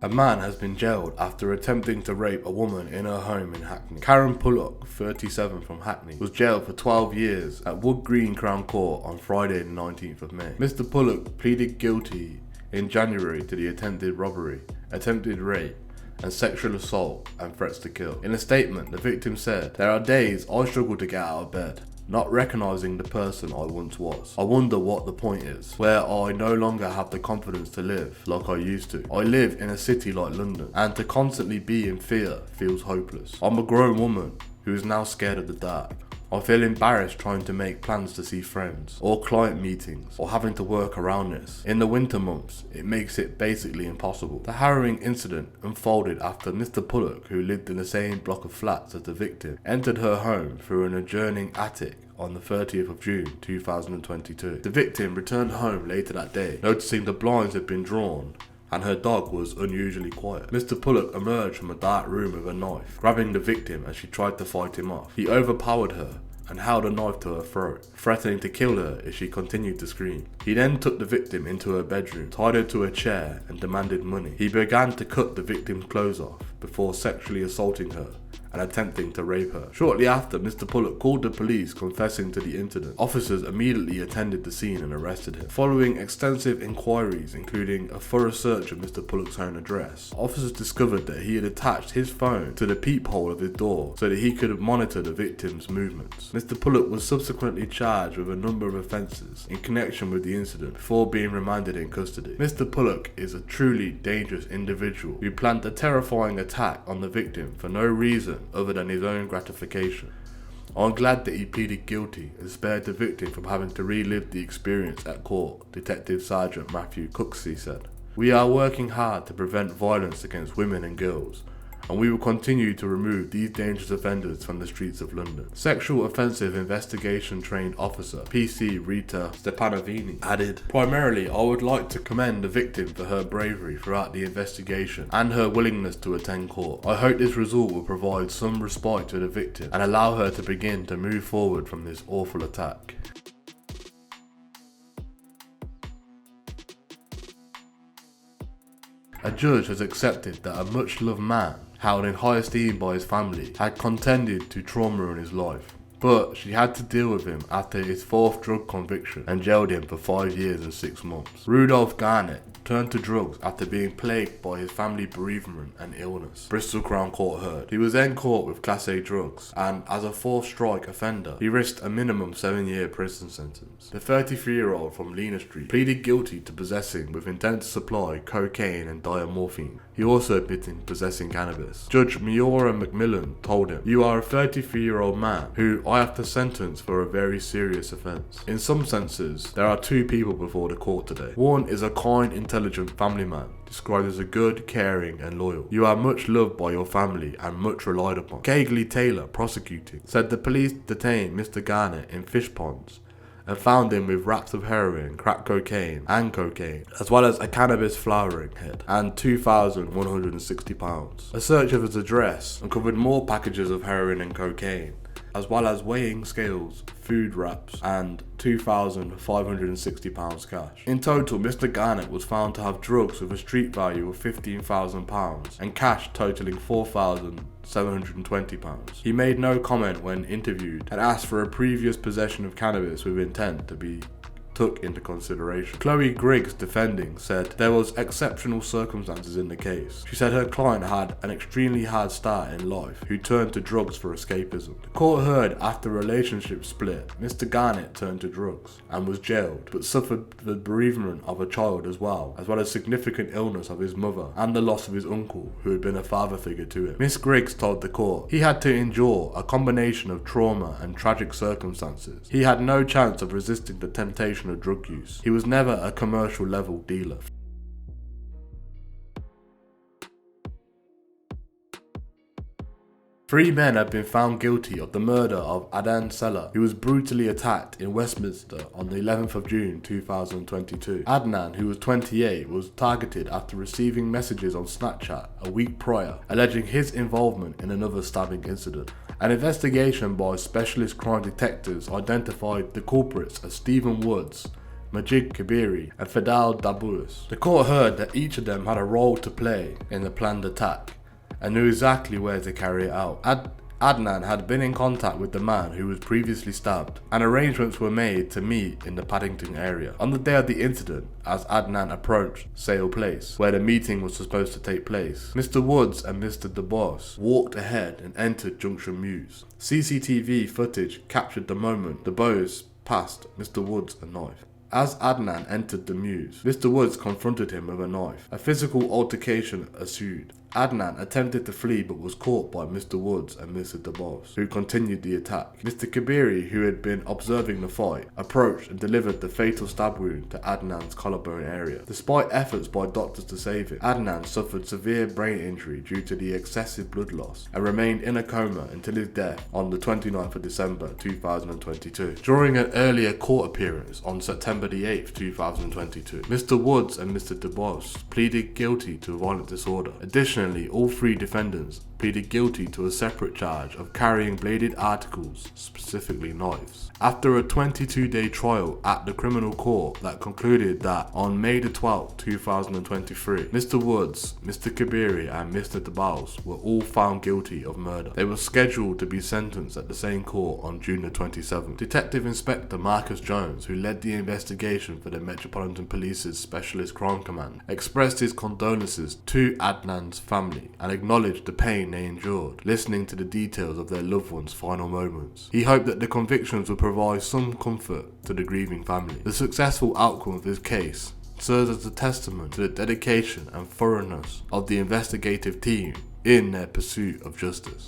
A man has been jailed after attempting to rape a woman in her home in Hackney. Karen Pullock, 37, from Hackney, was jailed for 12 years at Wood Green Crown Court on Friday the 19th of May. Mr. Pullock pleaded guilty in January to the attempted robbery, attempted rape, and sexual assault and threats to kill. In a statement, the victim said, "There are days I struggle to get out of bed, not recognising the person I once was. I wonder what the point is, where I no longer have the confidence to live like I used to. I live in a city like London, and to constantly be in fear feels hopeless. I'm a grown woman who is now scared of the dark. I feel embarrassed trying to make plans to see friends, or client meetings, or having to work around this. In the winter months, it makes it basically impossible." The harrowing incident unfolded after Mr. Pullock, who lived in the same block of flats as the victim, entered her home through an adjoining attic on the 30th of June 2022. The victim returned home later that day, noticing the blinds had been drawn and her dog was unusually quiet. Mr. Pullock emerged from a dark room with a knife, grabbing the victim as she tried to fight him off. He overpowered her and held a knife to her throat, threatening to kill her if she continued to scream. He then took the victim into her bedroom, tied her to a chair and demanded money. He began to cut the victim's clothes off before sexually assaulting her and attempting to rape her. Shortly after, Mr. Pullock called the police, confessing to the incident. Officers immediately attended the scene and arrested him. Following extensive inquiries, including a thorough search of Mr. Pullock's home address, officers discovered that he had attached his phone to the peephole of his door so that he could monitor the victim's movements. Mr. Pullock was subsequently charged with a number of offences in connection with the incident before being remanded in custody. Mr. Pullock is a truly dangerous individual who planned a terrifying attack on the victim for no reason other than his own gratification. I'm glad that he pleaded guilty and spared the victim from having to relive the experience at court, Detective Sergeant Matthew Cooksey said. "We are working hard to prevent violence against women and girls, and we will continue to remove these dangerous offenders from the streets of London." Sexual Offensive Investigation Trained Officer PC Rita Stepanovini added, "Primarily, I would like to commend the victim for her bravery throughout the investigation and her willingness to attend court. I hope this result will provide some respite to the victim and allow her to begin to move forward from this awful attack." A judge has accepted that a much-loved man, held in high esteem by his family, had contended to trauma in his life, but she had to deal with him after his fourth drug conviction and jailed him for 5 years and 6 months. Rudolph Garnett turned to drugs after being plagued by his family bereavement and illness, Bristol Crown Court heard. He was then caught with Class A drugs, and as a fourth strike offender, he risked a minimum 7-year prison sentence. The 33-year-old from Lena Street pleaded guilty to possessing with intent to supply cocaine and diamorphine. He also admitted possessing cannabis. Judge Miora McMillan told him, "You are a 33-year-old man who I have to sentence for a very serious offence. In some senses, there are two people before the court today. One is a kind, intelligent family man, described as a good, caring and loyal. You are much loved by your family and much relied upon." Kegley Taylor, prosecuting, said the police detained Mr. Garnett in fish ponds and found him with wraps of heroin, crack cocaine, as well as a cannabis flowering head and £2,160. A search of his address uncovered more packages of heroin and cocaine, as well as weighing scales, food wraps, and £2,560 cash. In total, Mr. Garnett was found to have drugs with a street value of £15,000 and cash totaling £4,720. He made no comment when interviewed and asked for a previous possession of cannabis with intent to be took into consideration. Chloe Griggs, defending, said there was exceptional circumstances in the case. She said her client had an extremely hard start in life who turned to drugs for escapism. The court heard after relationship split, Mr. Garnett turned to drugs and was jailed, but suffered the bereavement of a child as well as significant illness of his mother and the loss of his uncle, who had been a father figure to him. Miss Griggs told the court he had to endure a combination of trauma and tragic circumstances. He had no chance of resisting the temptation of drug use. He was never a commercial level dealer. Three men have been found guilty of the murder of Adnan Seller, who was brutally attacked in Westminster on the 11th of June 2022. Adnan, who was 28, was targeted after receiving messages on Snapchat a week prior, alleging his involvement in another stabbing incident. An investigation by specialist crime detectives identified the culprits as Stephen Woods, Majid Kabiri, and Fadal Dabous. The court heard that each of them had a role to play in the planned attack and knew exactly where to carry it out. Adnan had been in contact with the man who was previously stabbed, and arrangements were made to meet in the Paddington area. On the day of the incident, as Adnan approached Sale Place, where the meeting was supposed to take place, Mr. Woods and Mr. DeBoss walked ahead and entered Junction Mews. CCTV footage captured the moment DeBoss passed Mr. Woods a knife. As Adnan entered the mews, Mr. Woods confronted him with a knife. A physical altercation ensued. Adnan attempted to flee but was caught by Mr. Woods and Mr. DeBoss, who continued the attack. Mr. Kabiri, who had been observing the fight, approached and delivered the fatal stab wound to Adnan's collarbone area. Despite efforts by doctors to save him, Adnan suffered severe brain injury due to the excessive blood loss and remained in a coma until his death on the 29th of December 2022. During an earlier court appearance on September the 8th, 2022, Mr. Woods and Mr. DeBoss pleaded guilty to violent disorder. Additionally, all three defendants pleaded guilty to a separate charge of carrying bladed articles, specifically knives. After a 22-day trial at the criminal court that concluded that on May the 12th, 2023, Mr. Woods, Mr. Kabiri and Mr. DeBoss were all found guilty of murder. They were scheduled to be sentenced at the same court on June the 27th. Detective Inspector Marcus Jones, who led the investigation for the Metropolitan Police's Specialist Crime Command, expressed his condolences to Adnan's family and acknowledged the pain they endured, listening to the details of their loved ones' final moments. He hoped that the convictions would provide some comfort to the grieving family. The successful outcome of this case serves as a testament to the dedication and thoroughness of the investigative team in their pursuit of justice.